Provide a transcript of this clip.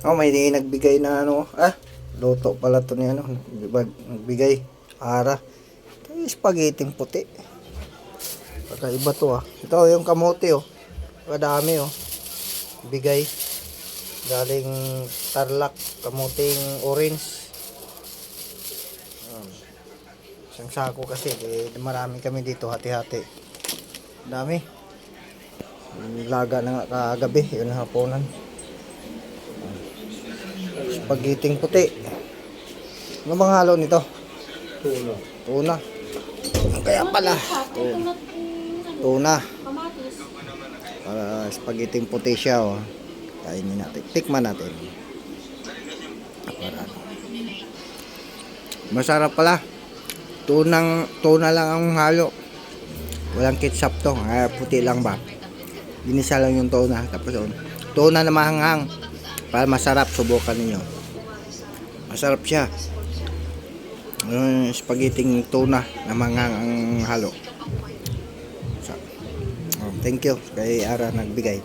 Oh, may nagbigay na ano. Luto pala to ni ano. Nagbigay. Ara. Ito yung spaghetti puti. Kakaiba to ah. Ito yung kamote oh. Kadami oh. Bigay. Galing Tarlac. Kamuting orange. Isang sako kasi. Marami kami dito. Hati-hati. Dami. Laga na nga kagabi. Yun ang hapunan. Spaghetti puti. Ano bang halo nito? Tuna. Tuna. Kaya pala. Tuna. Spaghetti puti siya oh. Kainin natin. Tikman natin. Para. Masarap pala. Tuna lang ang halo. Walang ketchup to. Puti lang ba? Ginisa lang yung tuna. Tapos tuna na mahanghang. Para masarap. Subukan niyo. Masarap siya. Spaghetti tuna na mahanghang ang halo. Thank you kay Ara nagbigay.